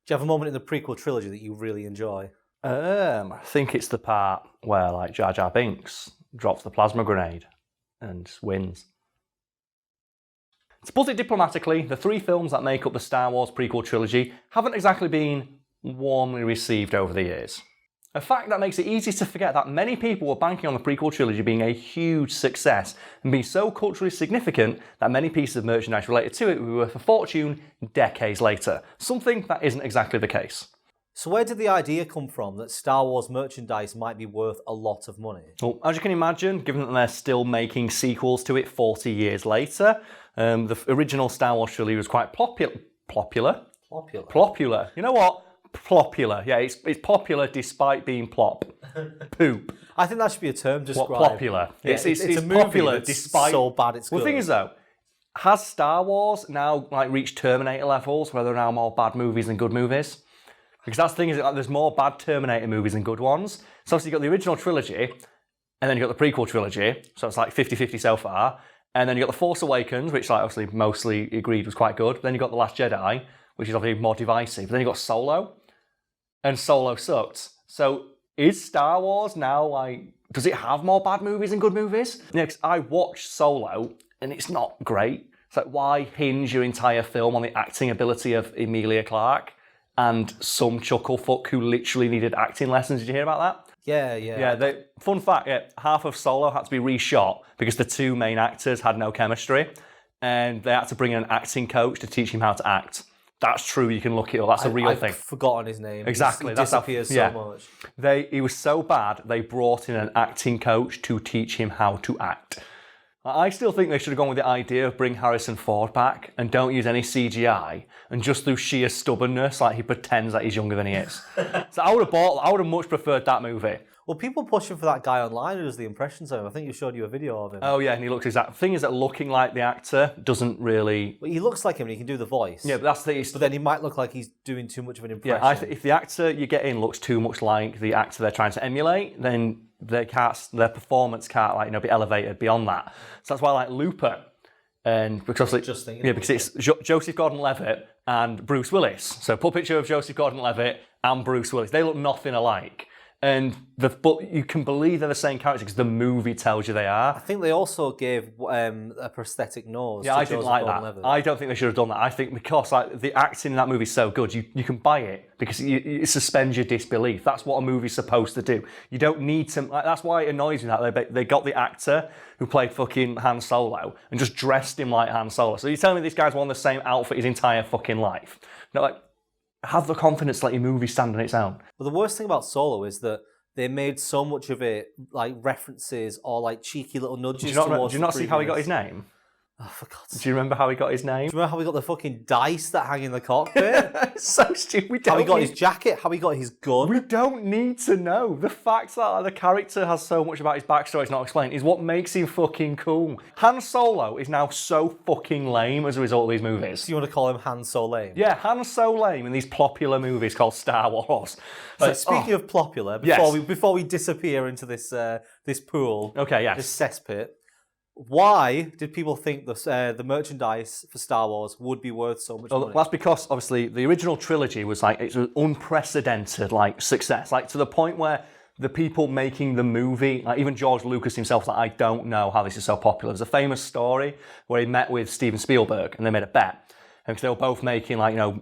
Do you have a moment in the prequel trilogy that you really enjoy? I think it's the part where like Jar Jar Binks drops the plasma grenade and wins. To put it diplomatically, the 3 films that make up the Star Wars prequel trilogy haven't exactly been warmly received over the years. A fact that makes it easy to forget that many people were banking on the prequel trilogy being a huge success and being so culturally significant that many pieces of merchandise related to it were worth a fortune decades later. Something that isn't exactly the case. So where did the idea come from that Star Wars merchandise might be worth a lot of money? Well, as you can imagine, given that they're still making sequels to it 40 years later, the original Star Wars trilogy was quite popular. Popular. You know what? Popular. Yeah, it's popular despite being plop. Poop. I think that should be a term described. What, popular? Yeah, it's a movie popular that's despite... so bad it's good. Well, the thing is though, has Star Wars now like reached Terminator levels where there are now more bad movies than good movies? Because that's the thing, is like, there's more bad Terminator movies than good ones. So obviously you've got the original trilogy, and then you've got the prequel trilogy, so it's like 50-50 so far. And then you've got The Force Awakens, which like obviously mostly agreed was quite good. Then you've got The Last Jedi, which is obviously more divisive. But then you've got Solo, and Solo sucked. So is Star Wars now like, does it have more bad movies than good movies? Yeah, 'cause I watched Solo, and it's not great. It's like, why hinge your entire film on the acting ability of Emilia Clarke and some chucklefuck who literally needed acting lessons? Did you hear about that? Yeah. Fun fact, half of Solo had to be reshot because the 2 main actors had no chemistry, and they had to bring in an acting coach to teach him how to act. That's true, you can look it up, that's a real thing. I've forgotten his name. Exactly. He disappears so much. He was so bad, they brought in an acting coach to teach him how to act. I still think they should have gone with the idea of bring Harrison Ford back and don't use any CGI, and just through sheer stubbornness, like he pretends that he's younger than he is. So I would have much preferred that movie. Well, people pushing for that guy online who does the impressions of him. I think you showed you a video of him. Oh yeah, and he looks exact. The thing is that looking like the actor doesn't really... Well, he looks like him and he can do the voice. Yeah, but that's the... But then he might look like he's doing too much of an impression. Yeah, if the actor you get in looks too much like the actor they're trying to emulate, then their performance can't be elevated beyond that. So that's why I like Looper. And because because it's Joseph Gordon-Levitt and Bruce Willis. So put a picture of Joseph Gordon-Levitt and Bruce Willis. They look nothing alike. But you can believe they're the same character because the movie tells you they are. I think they also gave a prosthetic nose. Yeah, to I didn't like that. I don't think they should have done that. I think because the acting in that movie is so good, you can buy it because it suspends your disbelief. That's what a movie's supposed to do. You don't need to. That's why it annoys me that they got the actor who played fucking Han Solo and just dressed him like Han Solo. So you're telling me this guy's worn the same outfit his entire fucking life? No, have the confidence to let your movie stand on its own. Well, the worst thing about Solo is that they made so much of it like references or like cheeky little nudges. Do you not see how he got his name? Oh, for God's sake. Do you remember how he got his name? Do you remember how he got the fucking dice that hang in the cockpit? It's so stupid. How he got his jacket, how he got his gun. We don't need to know. The fact that the character has so much about his backstory is not explained is what makes him fucking cool. Han Solo is now so fucking lame as a result of these movies. So you want to call him Han So Lame? Yeah, Han so lame in these popular movies called Star Wars. So speaking of popular, before we disappear into this this pool, this cesspit, why did people think the merchandise for Star Wars would be worth so much money? Well, that's because obviously the original trilogy was it's an unprecedented success, to the point where the people making the movie, even George Lucas himself, I don't know how this is so popular. There's a famous story where he met with Steven Spielberg and they made a bet. Because they were both making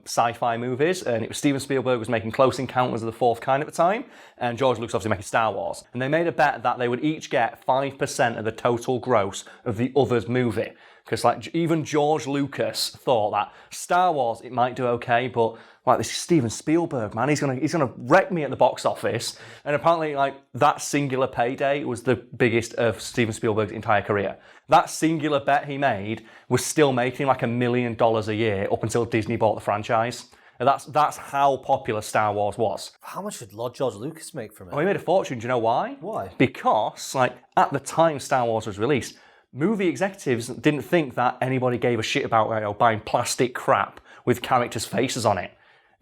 sci-fi movies, and it was Steven Spielberg was making Close Encounters of the Fourth Kind at the time, and George Lucas obviously making Star Wars. And they made a bet that they would each get 5% of the total gross of the other's movie. Because even George Lucas thought that Star Wars, it might do okay, but this is Steven Spielberg, man, he's gonna wreck me at the box office. And apparently that singular payday was the biggest of Steven Spielberg's entire career. That singular bet he made was still making $1 million a year up until Disney bought the franchise. And that's how popular Star Wars was. How much did Lord George Lucas make from it? Well, he made a fortune. Do you know why? Why? Because at the time Star Wars was released, movie executives didn't think that anybody gave a shit about buying plastic crap with characters' faces on it.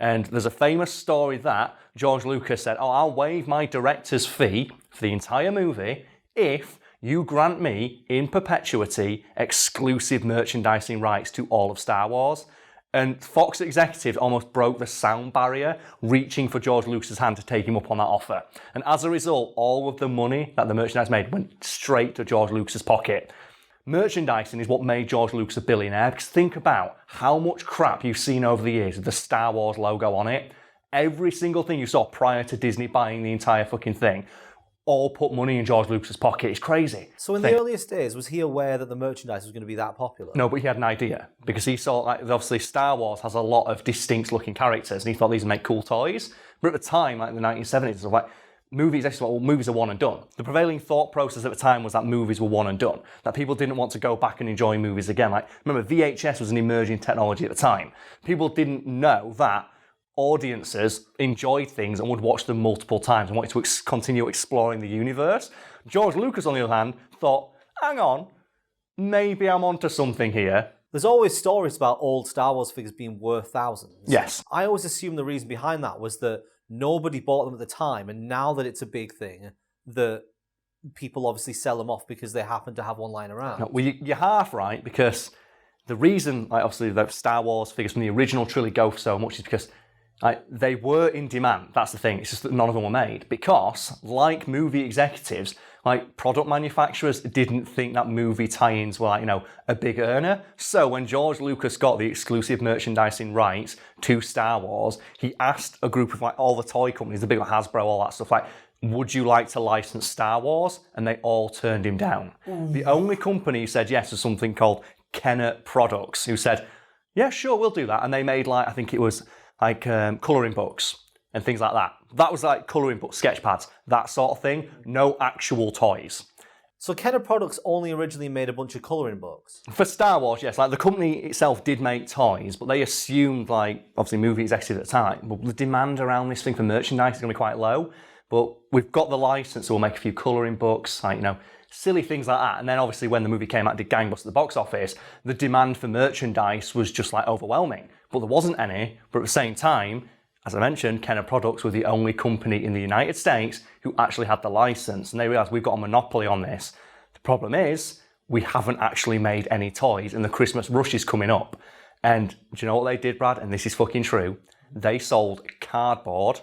And there's a famous story that George Lucas said, I'll waive my director's fee for the entire movie if you grant me, in perpetuity, exclusive merchandising rights to all of Star Wars. And Fox executives almost broke the sound barrier, reaching for George Lucas's hand to take him up on that offer. And as a result, all of the money that the merchandise made went straight to George Lucas's pocket. Merchandising is what made George Lucas a billionaire, because think about how much crap you've seen over the years with the Star Wars logo on it. Every single thing you saw prior to Disney buying the entire fucking thing all put money in George Lucas's pocket. It's crazy. So in the earliest days, was he aware that the merchandise was going to be that popular? No, but he had an idea, because he saw, like, obviously Star Wars has a lot of distinct looking characters, and he thought these would make cool toys. But at the time, like in the 1970s, like, movies are one and done. The prevailing thought process at the time was that movies were one and done, that people didn't want to go back and enjoy movies again. Like, remember, VHS was an emerging technology at the time. People didn't know that audiences enjoyed things and would watch them multiple times and wanted to continue exploring the universe. George Lucas, on the other hand, thought, hang on, maybe I'm onto something here. There's always stories about old Star Wars figures being worth thousands. Yes. I always assumed the reason behind that was that nobody bought them at the time, and now that it's a big thing, that people obviously sell them off because they happen to have one lying around. No, well, you're half right, because the reason, like, obviously, the Star Wars figures from the original trilogy go for so much is because they were in demand. That's the thing. It's just that none of them were made because, like movie executives, like product manufacturers didn't think that movie tie-ins were, like, you know, a big earner. So when George Lucas got the exclusive merchandising rights to Star Wars, he asked a group of, like, all the toy companies, the big one, Hasbro, all that stuff, like, would you like to license Star Wars? And they all turned him down. The only company who said yes was something called Kenner Products, who said, yeah, sure, we'll do that. And they made, like, I think it was like colouring books and things like that. That was like colouring books, sketch pads, that sort of thing. No actual toys. So Kenner Products only originally made a bunch of colouring books? For Star Wars, yes. Like, the company itself did make toys, but they assumed, like, obviously movie executives at the time, but the demand around this thing for merchandise is going to be quite low. But we've got the license, so we'll make a few colouring books, like, you know, silly things like that. And then obviously when the movie came out, did gangbusters at the box office, the demand for merchandise was just, like, overwhelming. But there wasn't any. But at the same time, as I mentioned, Kenner Products were the only company in the United States who actually had the license. And they realised, we've got a monopoly on this. The problem is, we haven't actually made any toys, and the Christmas rush is coming up. And do you know what they did, Brad? And this is fucking true. They sold cardboard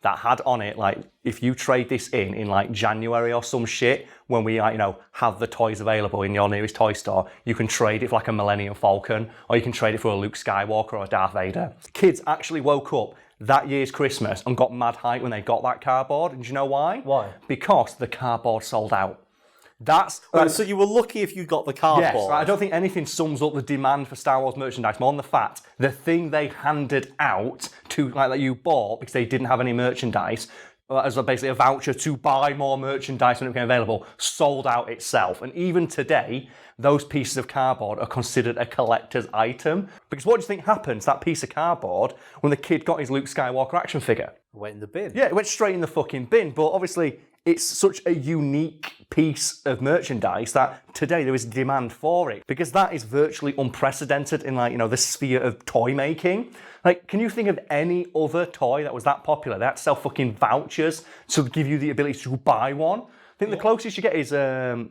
that had on it, like, if you trade this in like January or some shit, when we, like, you know, have the toys available in your nearest toy store, you can trade it for like a Millennium Falcon, or you can trade it for a Luke Skywalker or a Darth Vader. Kids actually woke up that year's Christmas and got mad hype when they got that cardboard. And do you know why? Why? Because the cardboard sold out. That's so you were lucky if you got the cardboard. Yes, right. I don't think anything sums up the demand for Star Wars merchandise more than the fact the thing they handed out to, like, that you bought because they didn't have any merchandise, as basically a voucher to buy more merchandise when it became available, sold out itself. And even today, those pieces of cardboard are considered a collector's item. Because what do you think happened to that piece of cardboard when the kid got his Luke Skywalker action figure? It went in the bin. Yeah, it went straight in the fucking bin. But obviously, it's such a unique piece of merchandise that today there is demand for it, because that is virtually unprecedented in, like, you know, the sphere of toy making. Like, can you think of any other toy that was that popular? They had to sell fucking vouchers to give you the ability to buy one. I think the closest you get is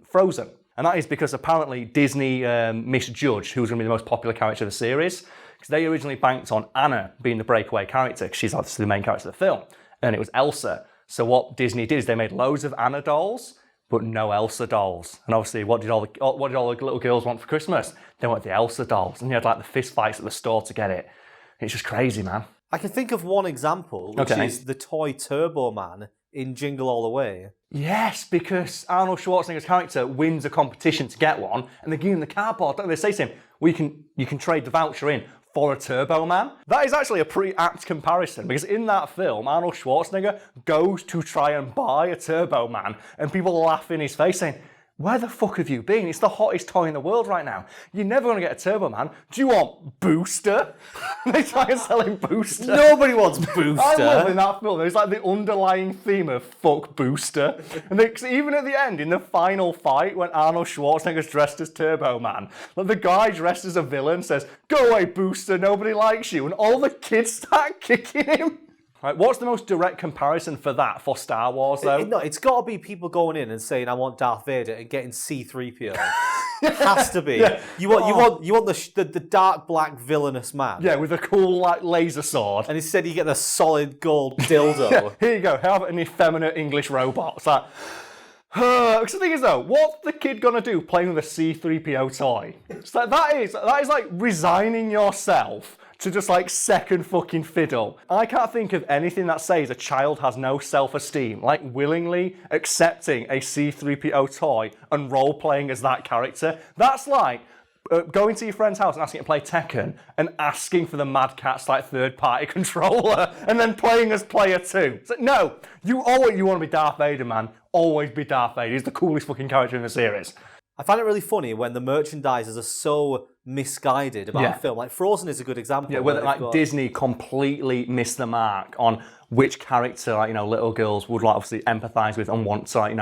Frozen. And that is because apparently Disney misjudged who was going to be the most popular character of the series, because they originally banked on Anna being the breakaway character, because she's obviously the main character of the film, and it was Elsa. So what Disney did is they made loads of Anna dolls, but no Elsa dolls. And obviously, what did all the little girls want for Christmas? They wanted the Elsa dolls, and you had, like, the fist fights at the store to get it. It's just crazy, man. I can think of one example, which is the toy Turbo Man in Jingle All the Way. Yes, because Arnold Schwarzenegger's character wins a competition to get one, and they give him the cardboard. Don't they say to him, well, you can trade the voucher in for a Turbo Man? That is actually a pretty apt comparison, because in that film, Arnold Schwarzenegger goes to try and buy a Turbo Man, and people laugh in his face saying, where the fuck have you been? It's the hottest toy in the world right now. You're never going to get a Turbo Man. Do you want Booster? They try and sell him Booster. Nobody wants Booster. I love in that film, there's like the underlying theme of fuck Booster. And even at the end, in the final fight, when Arnold Schwarzenegger's dressed as Turbo Man, like, the guy dressed as a villain says, go away Booster, nobody likes you. And all the kids start kicking him. Right, what's the most direct comparison for that for Star Wars, though? It's got to be people going in and saying, I want Darth Vader, and getting C-3PO. Has to be. Yeah. You want the dark black villainous man. Yeah, with a cool like laser sword. And instead you get the solid gold dildo. Yeah, here you go. Have an effeminate English robot. It's like, because the thing is though, what's the kid gonna do playing with a C-3PO toy? It's like, that is like resigning yourself to just like second fucking fiddle. I can't think of anything that says a child has no self-esteem, like willingly accepting a C-3PO toy and role-playing as that character. That's like going to your friend's house and asking to play Tekken and asking for the Mad Catz like third-party controller and then playing as player 2. It's like, no, you want to be Darth Vader, man. Always be Darth Vader. He's the coolest fucking character in the series. I find it really funny when the merchandisers are so misguided about a film. Like Frozen is a good example. Yeah, where like Disney completely missed the mark on which character, like, little girls would like obviously empathise with and want to, like,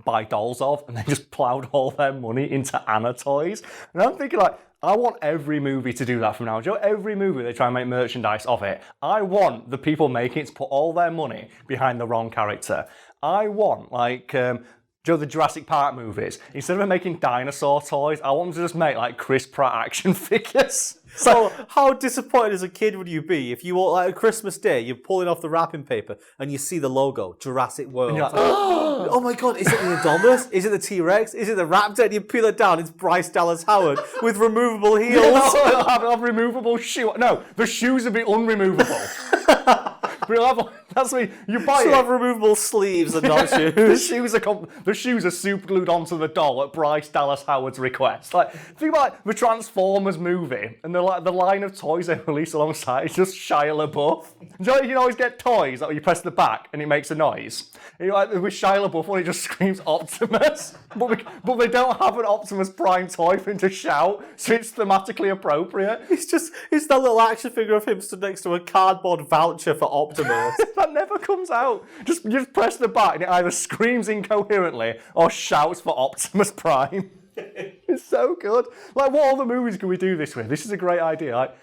buy dolls of, and they just ploughed all their money into Anna toys. And I'm thinking, like, I want every movie to do that from now. Do you know, every movie they try and make merchandise of it, I want the people making it to put all their money behind the wrong character. I want, like, the Jurassic Park movies, instead of making dinosaur toys, I want them to just make like Chris Pratt action figures. So how disappointed as a kid would you be if you, like, a Christmas Day, you're pulling off the wrapping paper and you see the logo, Jurassic World. And you're like, oh my God, is it the Indominus? Is it the T-Rex? Is it the Raptor? And you peel it down, it's Bryce Dallas Howard with removable heels. Yeah, have removable shoe. No, the shoes would be unremovable. That's what you buy. She'll have removable sleeves and not shoes. The shoes are super glued onto the doll at Bryce Dallas Howard's request. Like, think about like the Transformers movie and the line of toys they release alongside is just Shia LaBeouf. You can always get toys that you press the back and it makes a noise. Like with Shia LaBeouf, when he just screams Optimus, but they don't have an Optimus Prime toy for him to shout, so it's thematically appropriate. It's that little action figure of him stood next to a cardboard voucher for Optimus. That never comes out. You just press the button, it either screams incoherently or shouts for Optimus Prime. It's so good. Like, what other movies can we do this with? This is a great idea. Like,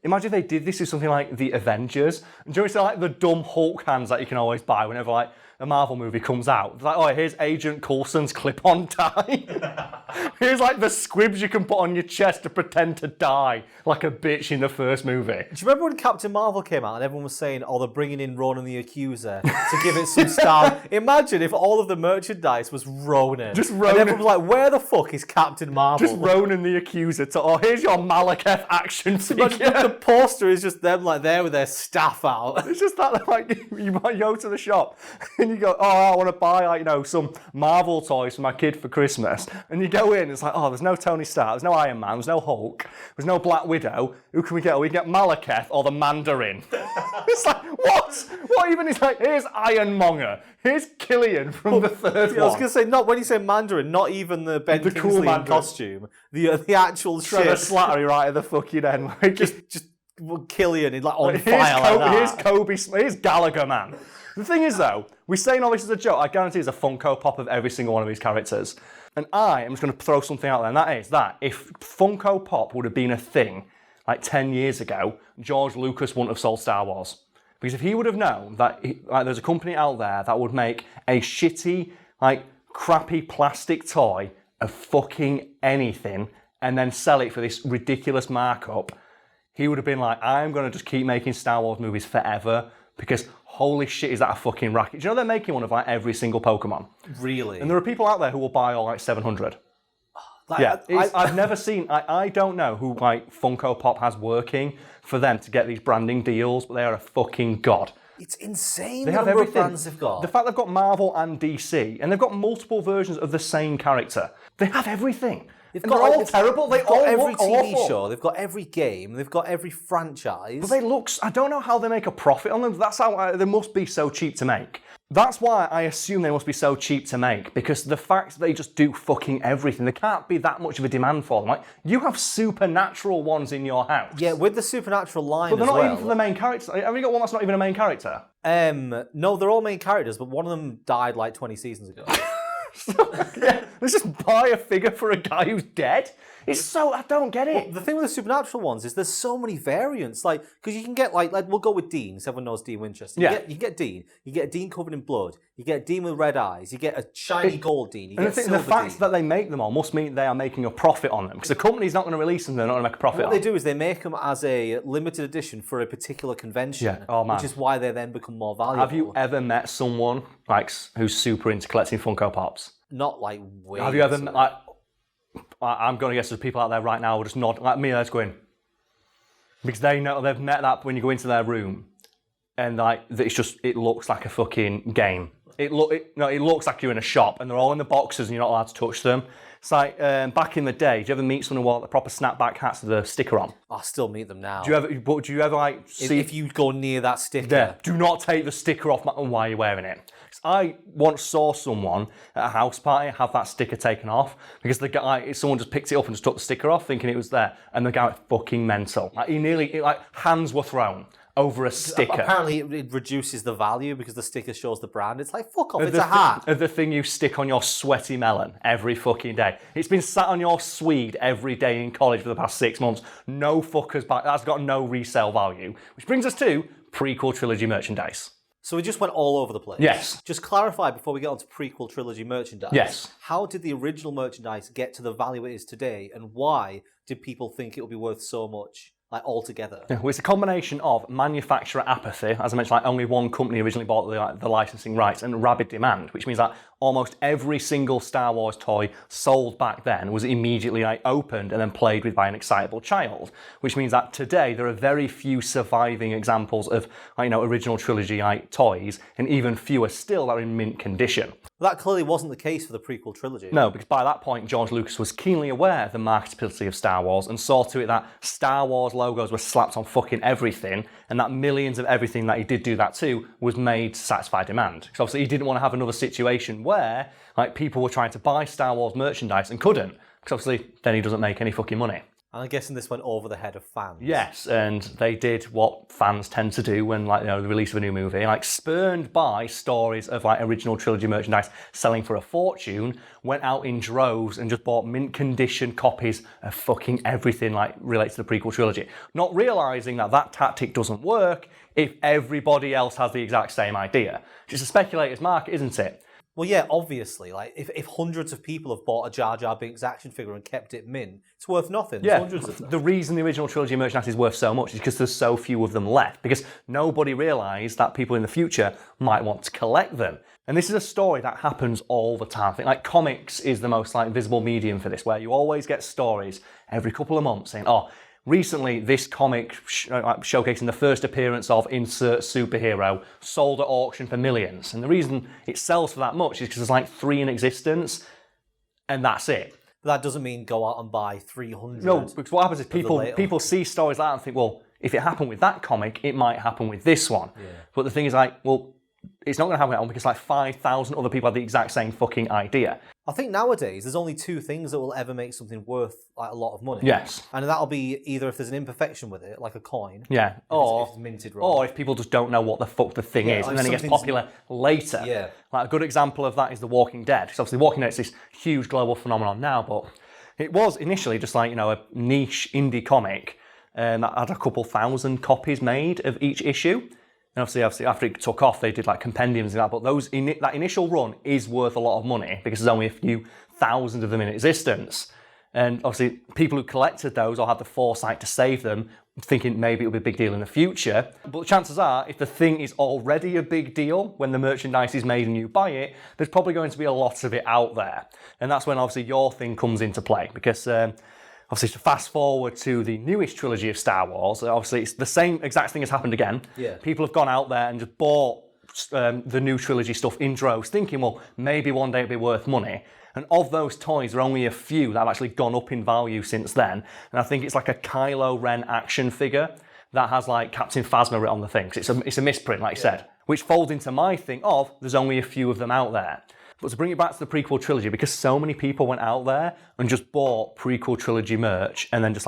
imagine if they did this with something like The Avengers. And do you know, like the dumb Hulk hands that you can always buy whenever like a Marvel movie comes out. It's like, here's Agent Coulson's clip-on tie. Here's like the squibs you can put on your chest to pretend to die like a bitch in the first movie. Do you remember when Captain Marvel came out and everyone was saying, they're bringing in Ronan the Accuser to give it some style? Imagine if all of the merchandise was Ronan. Just Ronan. And everyone was like, where the fuck is Captain Marvel? Just Ronan the Accuser. Here's your Malekith action figure. The poster is just them like there with their staff out. It's just that, like, you might go to the shop and you go, I want to buy, like, some Marvel toys for my kid for Christmas. And you go in, it's like, there's no Tony Stark, there's no Iron Man, there's no Hulk, there's no Black Widow. Who can we get? We can get Malekith or the Mandarin. It's like, what? What even is like, here's Ironmonger, here's Killian from the third one. I was going to say, not when you say Mandarin, not even the Ben Kingsley cool in costume. The actual Trevor Slattery right at the fucking end. Like, just Killian like on fire like that. Here's Kobe, here's Gallagher, man. The thing is, though, we're saying all this as a joke. I guarantee there's a Funko Pop of every single one of these characters. And I am just going to throw something out there, and that is that if Funko Pop would have been a thing like 10 years ago, George Lucas wouldn't have sold Star Wars. Because if he would have known that there's a company out there that would make a shitty, like, crappy plastic toy of fucking anything and then sell it for this ridiculous markup, he would have been like, I'm going to just keep making Star Wars movies forever because holy shit, is that a fucking racket. Do you know they're making one of like every single Pokemon? Really? And there are people out there who will buy all like 700. I've never seen, I don't know who like Funko Pop has working for them to get these branding deals, but they are a fucking god. It's insane they the have number everything. Of brands they've got. The fact they've got Marvel and DC, and they've got multiple versions of the same character. They have everything. They're all terrible. They all every look TV awful. show. They've got every game. They've got every franchise. But they look. I don't know how they make a profit on them. That's how they must be so cheap to make. That's why I assume they must be so cheap to make, because the fact that they just do fucking everything, there can't be that much of a demand for them. Like, you have supernatural ones in your house. Yeah, with the supernatural line but they're as not well. even for the main character. Have you got one that's not even a main character? No, they're all main characters, but one of them died like 20 seasons ago. Yeah, let's just buy a figure for a guy who's dead. I don't get it. Well, the thing with the supernatural ones is there's so many variants. Like, because you can get like we'll go with Dean. So everyone knows Dean Winchester. You get Dean. You get a Dean covered in blood. You get a Dean with red eyes. You get a shiny gold Dean. You get the fact that they make them all must mean they are making a profit on them. Because the company's not going to release them. They're not going to make a profit. What they do is they make them as a limited edition for a particular convention. Yeah. Oh man. Which is why they then become more valuable. Have you ever met someone like who's super into collecting Funko Pops? Not like way. Have you ever like? I'm going to guess there's people out there right now who just nod like me. Let's go in because they know they've met that when you go into their room, and like it looks like a fucking game. It looks like you're in a shop, and they're all in the boxes, and you're not allowed to touch them. It's like back in the day. Do you ever meet someone who wore the proper snapback hats with the sticker on? I still meet them now. Do you ever like see if you go near that sticker? Yeah. Do not take the sticker off while you're wearing it. I once saw someone at a house party have that sticker taken off because the guy, someone just picked it up and just took the sticker off thinking it was there, and the guy was fucking mental. Like hands were thrown over a sticker. Apparently it reduces the value because the sticker shows the brand. It's like, fuck off, it's a hat. The thing you stick on your sweaty melon every fucking day. It's been sat on your Swede every day in college for the past 6 months. No fuckers back. That's got no resale value. Which brings us to prequel trilogy merchandise. So we just went all over the place. Yes. Just clarify before we get on to prequel trilogy merchandise. Yes. How did the original merchandise get to the value it is today, and why did people think it would be worth so much, like altogether? Yeah, well, it's a combination of manufacturer apathy, as I mentioned, like only one company originally bought the licensing rights, and rabid demand, which means that almost every single Star Wars toy sold back then was immediately opened and then played with by an excitable child, which means that today there are very few surviving examples of original trilogy toys, and even fewer still that are in mint condition. That clearly wasn't the case for the prequel trilogy. No, because by that point George Lucas was keenly aware of the marketability of Star Wars and saw to it that Star Wars logos were slapped on fucking everything, and that millions of everything that he did do that to was made to satisfy demand. Because obviously he didn't want to have another situation where people were trying to buy Star Wars merchandise and couldn't, because obviously then he doesn't make any fucking money. And I'm guessing this went over the head of fans. Yes, and they did what fans tend to do when the release of a new movie, spurned by stories of original trilogy merchandise selling for a fortune, went out in droves and just bought mint condition copies of fucking everything related to the prequel trilogy, not realising that tactic doesn't work if everybody else has the exact same idea. It's a speculator's market, isn't it? Well, yeah, obviously. If hundreds of people have bought a Jar Jar Binks action figure and kept it mint, it's worth nothing. There's hundreds of them. The reason the original trilogy merchandise is worth so much is because there's so few of them left. Because nobody realised that people in the future might want to collect them. And this is a story that happens all the time. I think comics is the most visible medium for this, where you always get stories every couple of months saying, recently, this comic showcasing the first appearance of insert superhero sold at auction for millions. And the reason it sells for that much is because there's 3 in existence, and that's it. But that doesn't mean go out and buy 300. No, because what happens is people see stories like that and think, well, if it happened with that comic, it might happen with this one. Yeah. But the thing is, it's not going to happen with that one because 5,000 other people have the exact same fucking idea. I think nowadays there's only 2 things that will ever make something worth a lot of money. Yes. And that'll be either if there's an imperfection with it, like a coin. Yeah. If it's minted wrong. Or if people just don't know what the fuck the thing is, and then it gets popular later. Yeah. A good example of that is The Walking Dead. Because obviously The Walking Dead is this huge global phenomenon now, but it was initially just a niche indie comic that had a couple thousand copies made of each issue. And obviously, after it took off, they did compendiums and that. But that initial run is worth a lot of money because there's only a few thousand of them in existence. And obviously, people who collected those or had the foresight to save them, thinking maybe it'll be a big deal in the future. But the chances are, if the thing is already a big deal when the merchandise is made and you buy it, there's probably going to be a lot of it out there. And that's when obviously your thing comes into play because. Obviously, to fast forward to the newest trilogy of Star Wars, obviously it's the same exact thing has happened again. Yeah. People have gone out there and just bought the new trilogy stuff in droves, thinking, well, maybe one day it'll be worth money. And of those toys, there are only a few that have actually gone up in value since then. And I think it's a Kylo Ren action figure that has Captain Phasma written on the thing. It's a misprint, like you said, which folds into my thing of there's only a few of them out there. But to bring it back to the prequel trilogy, because so many people went out there and just bought prequel trilogy merch and then just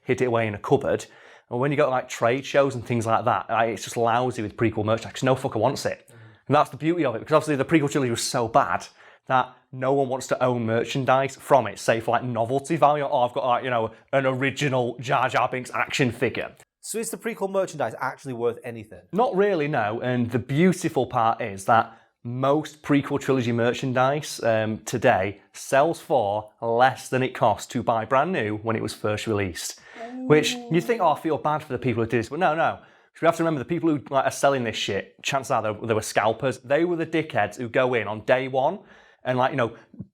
hid it away in a cupboard. And when you go to trade shows and things like that, it's just lousy with prequel merch because no fucker wants it. And that's the beauty of it, because obviously the prequel trilogy was so bad that no one wants to own merchandise from it, say for like novelty value. Oh, I've got like, an original Jar Jar Binks action figure. So is the prequel merchandise actually worth anything? Not really, no. And the beautiful part is that most prequel trilogy merchandise today sells for less than it cost to buy brand new when it was first released. Which you think, oh, I feel bad for the people who did this, but no. We have to remember the people who are selling this shit, chances are they were scalpers. They were the dickheads who go in on day one and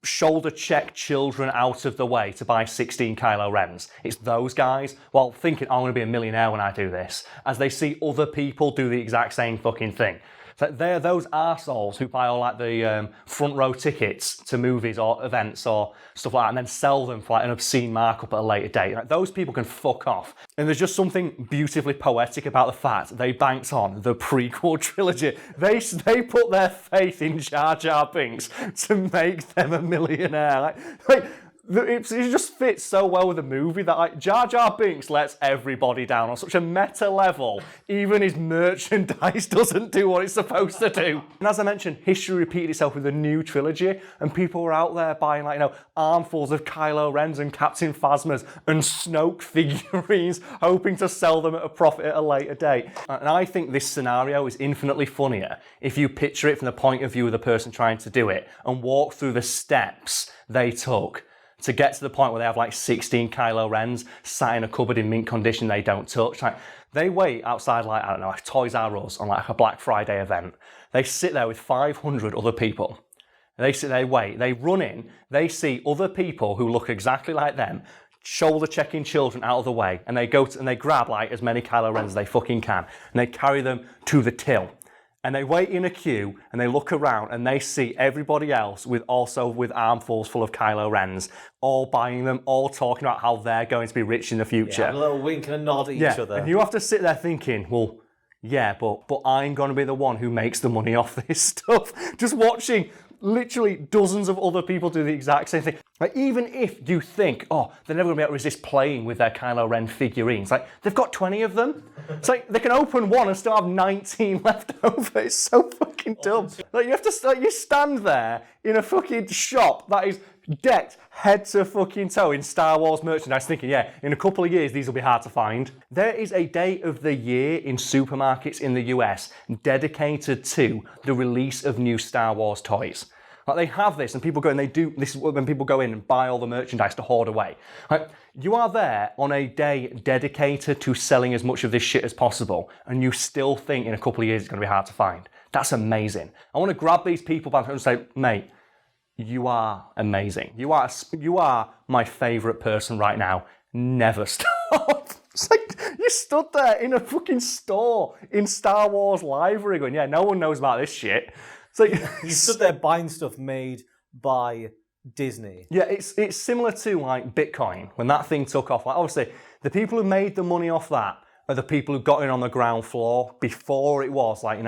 shoulder check children out of the way to buy 16 Kylo Rens. It's those guys, while thinking, I'm going to be a millionaire when I do this, as they see other people do the exact same fucking thing. So they're those arseholes who buy all like the front row tickets to movies or events or stuff like that and then sell them for like an obscene markup at a later date. Like, those people can fuck off. And there's just something beautifully poetic about the fact they banked on the prequel trilogy. They put their faith in Jar Jar Binks to make them a millionaire. It just fits so well with the movie that like Jar Jar Binks lets everybody down on such a meta level. Even his merchandise doesn't do what it's supposed to do. And as I mentioned, history repeated itself with the new trilogy, and people were out there buying armfuls of Kylo Rens and Captain Phasmas and Snoke figurines, hoping to sell them at a profit at a later date. And I think this scenario is infinitely funnier if you picture it from the point of view of the person trying to do it and walk through the steps they took to get to the point where they have like 16 Kylo Rens sat in a cupboard in mint condition they don't touch. Like, they wait outside like Toys R Us on like a Black Friday event. They sit there with 500 other people. They sit there, wait, they run in, they see other people who look exactly like them, shoulder checking children out of the way, and they go and they grab like as many Kylo Rens as they fucking can, and they carry them to the till. And they wait in a queue and they look around and they see everybody else with armfuls full of Kylo Rens, all buying them, all talking about how they're going to be rich in the future. Yeah, a little wink and a nod at each other. And you have to sit there thinking, well, yeah, but I'm going to be the one who makes the money off this stuff. Just watching literally dozens of other people do the exact same thing. Like, even if you think, oh, they're never going to be able to resist playing with their Kylo Ren figurines, like, they've got 20 of them. It's like, they can open one and still have 19 left over. It's so fucking dumb. Like, you have to, you stand there in a fucking shop that is decked head to fucking toe in Star Wars merchandise thinking, yeah, in a couple of years, these will be hard to find. There is a day of the year in supermarkets in the US dedicated to the release of new Star Wars toys. Like, they have this, and people go and this is when people go in and buy all the merchandise to hoard away. Like, you are there on a day dedicated to selling as much of this shit as possible, and you still think in a couple of years it's going to be hard to find. That's amazing. I want to grab these people back and say, mate, you are amazing. You are my favourite person right now. Never stop. It's like you stood there in a fucking store in Star Wars library going, yeah, no one knows about this shit. It's like you stood there buying stuff made by Disney. Yeah, it's similar to like Bitcoin when that thing took off. Like, obviously, the people who made the money off that are the people who got in on the ground floor before it was like,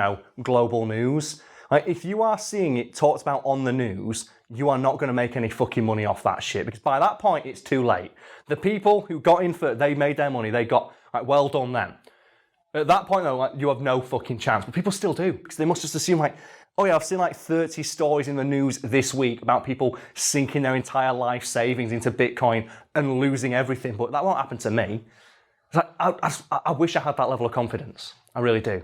global news. Like, if you are seeing it talked about on the news, you are not going to make any fucking money off that shit, because by that point, it's too late. The people who got in for, they made their money, they got, like, well done them. At that point, though, like, you have no fucking chance, but people still do, because they must just assume, like, oh yeah, I've seen like 30 stories in the news this week about people sinking their entire life savings into Bitcoin and losing everything, but that won't happen to me. It's like, I wish I had that level of confidence. I really do.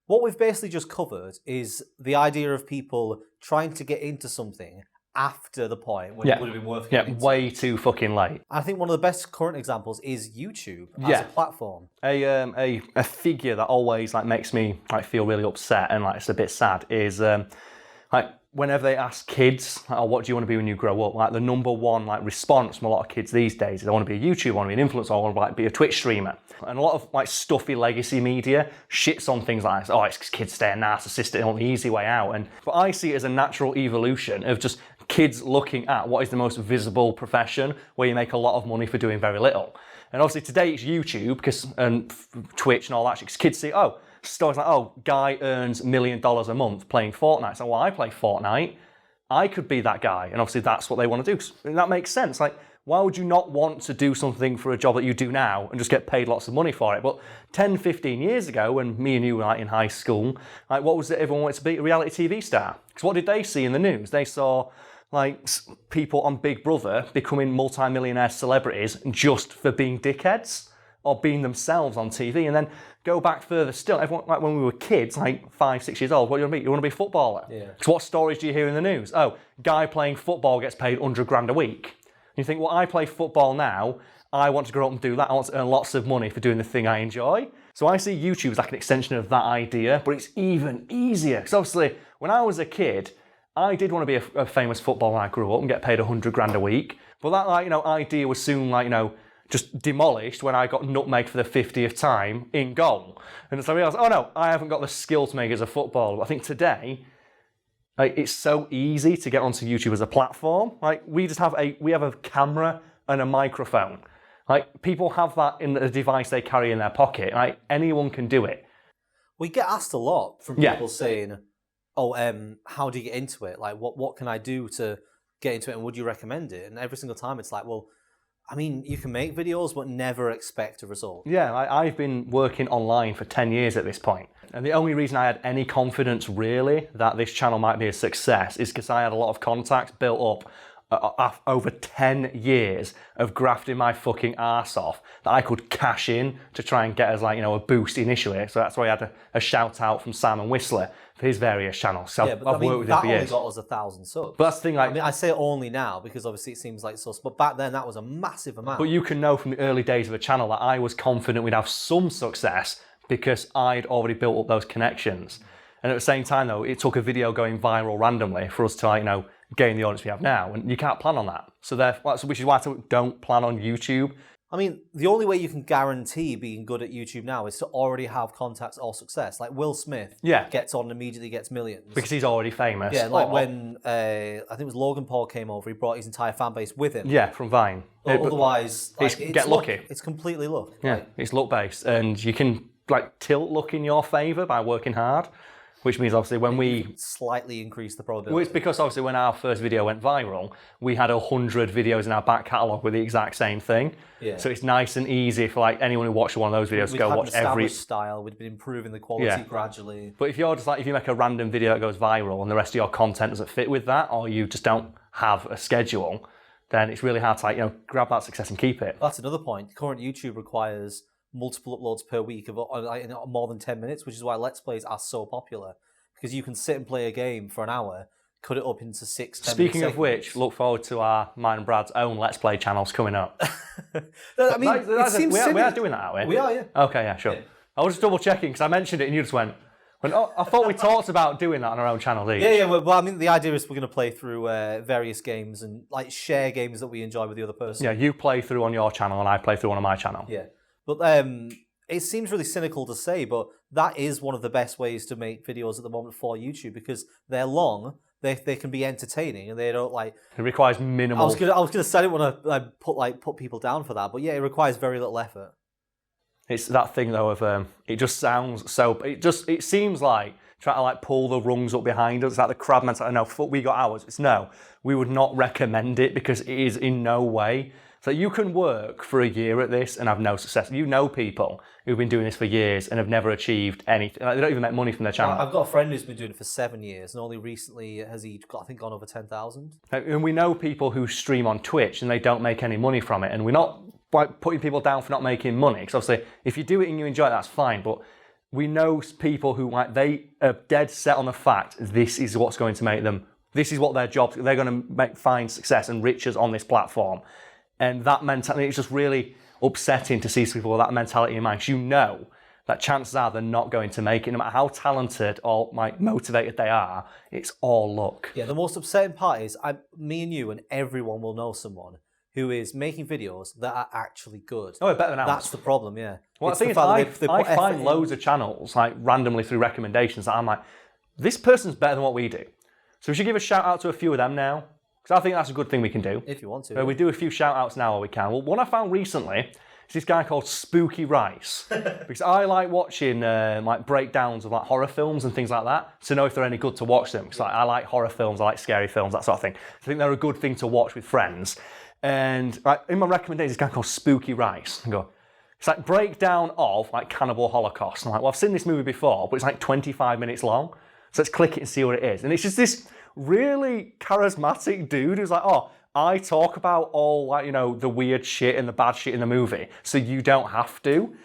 What we've basically just covered is the idea of people trying to get into something after the point when it would have been worth getting into. Way too fucking late. I think one of the best current examples is YouTube as a platform. A figure that always like makes me like feel really upset and like it's a bit sad is like whenever they ask kids, like, oh, what do you want to be when you grow up? Like the number one like response from a lot of kids these days is I want to be a YouTuber, I want to be an influencer, I want to like be a Twitch streamer. And a lot of like stuffy legacy media shits on things like, oh, it's 'cause kids stay narcissistic on the easy way out. But I see it as a natural evolution of just kids looking at what is the most visible profession where you make a lot of money for doing very little. And obviously today it's YouTube and Twitch and all that shit, because kids see, oh, stories like, oh, guy earns $1 million a month playing Fortnite. So, well, I play Fortnite. I could be that guy. And obviously that's what they want to do. And that makes sense. Like, why would you not want to do something for a job that you do now and just get paid lots of money for it? But 10, 15 years ago, when me and you were like in high school, like what was it everyone wanted to be? A reality TV star. Because what did they see in the news? They saw like people on Big Brother becoming multi-millionaire celebrities just for being dickheads or being themselves on TV. And then go back further still, everyone, like when we were kids, like 5, 6 years old, what do you want to be? You want to be a footballer? Yeah. Because what stories do you hear in the news? Oh, guy playing football gets paid 100 grand a week. And you think, well, I play football now, I want to grow up and do that, I want to earn lots of money for doing the thing I enjoy. So I see YouTube as like an extension of that idea, but it's even easier. Because obviously, when I was a kid, I did want to be a famous footballer when I grew up and get paid 100 grand a week. But that, like, idea was soon, just demolished when I got nutmegged for the 50th time in goal. And so I realised, oh no, I haven't got the skill to make as a footballer. But I think today, it's so easy to get onto YouTube as a platform. Like we have a camera and a microphone. Like people have that in a device they carry in their pocket. Like anyone can do it. We get asked a lot from people saying, how do you get into it? Like what can I do to get into it and would you recommend it? And every single time it's like, well, I mean, you can make videos, but never expect a result. Yeah, I've been working online for 10 years at this point. And the only reason I had any confidence, really, that this channel might be a success is because I had a lot of contacts built up over 10 years of grafting my fucking arse off that I could cash in to try and get as, a boost initially. So that's why I had a shout out from Simon Whistler for his various channels. So I've worked with him for years. That only got us 1,000 subs. But that's the thing, I say only now because obviously it seems like so, but back then that was a massive amount. But you can know from the early days of the channel that I was confident we'd have some success because I'd already built up those connections. And at the same time, though, it took a video going viral randomly for us to, gain the audience we have now. And you can't plan on that. So which is why I don't plan on YouTube. I mean, the only way you can guarantee being good at YouTube now is to already have contacts or success. Like Will Smith gets on and immediately gets millions. Because he's already famous. Yeah, like when, I think it was Logan Paul came over, he brought his entire fan base with him. Yeah, from Vine. Otherwise, get lucky. It's completely luck. Yeah, it's luck-based. And you can tilt luck in your favour by working hard. Which means obviously when we slightly increase the probability. Well, it's because obviously when our first video went viral, we had 100 videos in our back catalogue with the exact same thing. Yeah. So it's nice and easy for anyone who watched one of those videos to go watch every style. We'd been improving the quality gradually. But if you're if you make a random video that goes viral and the rest of your content doesn't fit with that, or you just don't have a schedule, then it's really hard to grab that success and keep it. That's another point. Current YouTube requires multiple uploads per week of more than 10 minutes, which is why Let's Plays are so popular. Because you can sit and play a game for an hour, cut it up into 6, 10 Speaking of which, look forward to mine and Brad's own Let's Play channels coming up. I mean, it seems we are doing that, aren't we? We are, yeah. Okay, yeah, sure. Yeah. I was just double checking because I mentioned it and you just went, I thought we talked about doing that on our own channel each. Yeah. Well, I mean, the idea is we're going to play through various games and share games that we enjoy with the other person. Yeah, you play through on your channel and I play through on my channel. Yeah. But it seems really cynical to say, but that is one of the best ways to make videos at the moment for YouTube because they're long, they can be entertaining, and they don't It requires minimal. I was gonna say I didn't want to put people down for that, but yeah, it requires very little effort. It's that thing though of it just sounds so. It seems like trying to pull the rungs up behind us. It's like the crab mentality. No, we got ours. We would not recommend it because it is in no way. So you can work for a year at this and have no success. You know people who've been doing this for years and have never achieved anything. They don't even make money from their channel. I've got a friend who's been doing it for 7 years and only recently has he, I think, gone over 10,000. And we know people who stream on Twitch and they don't make any money from it. And we're not putting people down for not making money. Because obviously, if you do it and you enjoy it, that's fine. But we know people who they are dead set on the fact this is what's going to make them. This is what their jobs. They're going to find success and riches on this platform. And that mentality, it's just really upsetting to see people with that mentality in mind. Because you know that chances are they're not going to make it. No matter how talented or motivated they are, it's all luck. Yeah, the most upsetting part is me and you and everyone will know someone who is making videos that are actually good. Oh, better than ours. That's the problem, yeah. Well, the thing is, I find loads of channels randomly through recommendations that I'm like, this person's better than what we do. So we should give a shout out to a few of them now. Because I think that's a good thing we can do. If you want to. We do a few shout-outs now where we can. Well, one I found recently is this guy called Spooky Rice. Because I like watching breakdowns of horror films and things like that to know if they're any good to watch them. Because I like horror films, I like scary films, that sort of thing. So I think they're a good thing to watch with friends. And like, in my recommendation, this guy called Spooky Rice. I go, it's like breakdown of like Cannibal Holocaust. I'm like, well, I've seen this movie before, but it's like 25 minutes long. So let's click it and see what it is. And it's just this really charismatic dude who's like, oh, I talk about all like, you know, the weird shit and the bad shit in the movie, so you don't have to.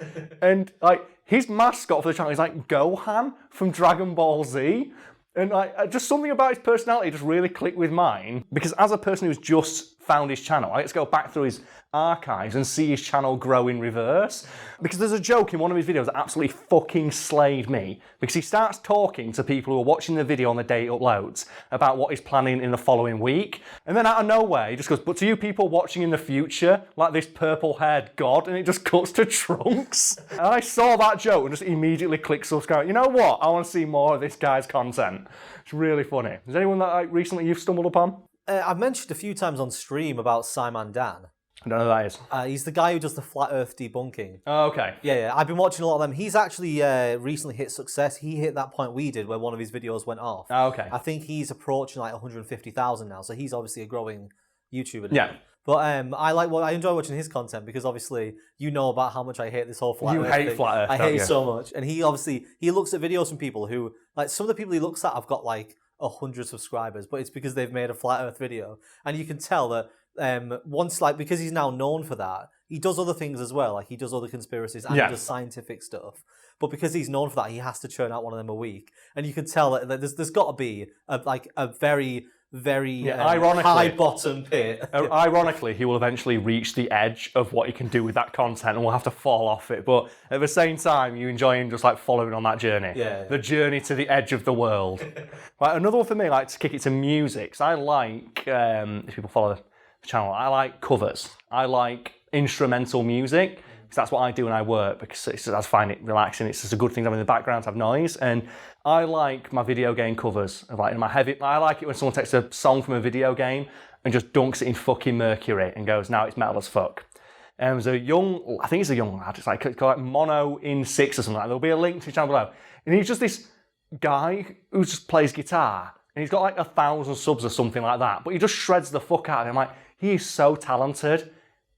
And like his mascot for the channel is like Gohan from Dragon Ball Z. And like just something about his personality just really clicked with mine, because as a person who's just found his channel, I get to go back through his archives and see his channel grow in reverse. Because there's a joke in one of his videos that absolutely fucking slayed me, because he starts talking to people who are watching the video on the day it uploads about what he's planning in the following week, and then out of nowhere he just goes, but to you people watching in the future, like this purple-haired god, and it just cuts to Trunks. And I saw that joke and just immediately clicked subscribe. You know what? I want to see more of this guy's content. It's really funny. Is there anyone that like recently you've stumbled upon? I've mentioned a few times on stream about Simon Dan. I don't know who that is. He's the guy who does the flat Earth debunking. Oh, okay. Yeah. I've been watching a lot of them. He's actually recently hit success. He hit that point we did where one of his videos went off. Oh, okay. I think he's approaching like 150,000 now, so he's obviously a growing YouTuber now. Yeah. But I enjoy watching his content because obviously you know about how much I hate this whole flat Earth thing. You hate flat Earth, I don't hate you? it so much. And he looks at videos from people who, like some of the people he looks at have got like 100 subscribers, but it's because they've made a flat Earth video. And you can tell that because he's now known for that, he does other things as well. Like he does other conspiracies and he does scientific stuff. But because he's known for that, he has to churn out one of them a week. And you can tell that there's got to be a very high bottom pit. Ironically, he will eventually reach the edge of what he can do with that content and will have to fall off it. But at the same time, you enjoy him just like following on that journey. Yeah. The journey to the edge of the world. Like, another one for me, like to kick it to music. So I like, if people follow the channel, I like covers. I like instrumental music, because that's what I do when I work, because I find it relaxing. It's just a good thing to have in the background to have noise. And I like my video game covers. I like it when someone takes a song from a video game and just dunks it in fucking Mercury and goes, now it's metal as fuck. And there's I think he's a young lad, it's called Mono in 6 or something like that. There'll be a link to the channel below. And he's just this guy who just plays guitar. And he's got like 1,000 subs or something like that. But he just shreds the fuck out of him. Like, he is so talented.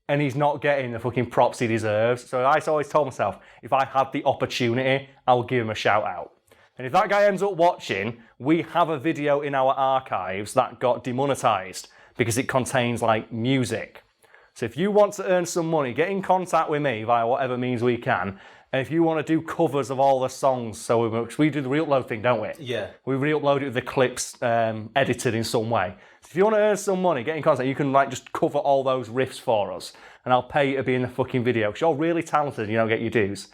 And he's not getting the fucking props he deserves. So I always told myself, if I had the opportunity, I would give him a shout out. And if that guy ends up watching, we have a video in our archives that got demonetized because it contains like music. So if you want to earn some money, get in contact with me via whatever means we can. And if you want to do covers of all the songs, so we do the re-upload thing, don't we? Yeah. We re-upload it with the clips edited in some way. So if you want to earn some money, get in contact. You can like just cover all those riffs for us, and I'll pay you to be in the fucking video, because you're really talented and you don't get your dues.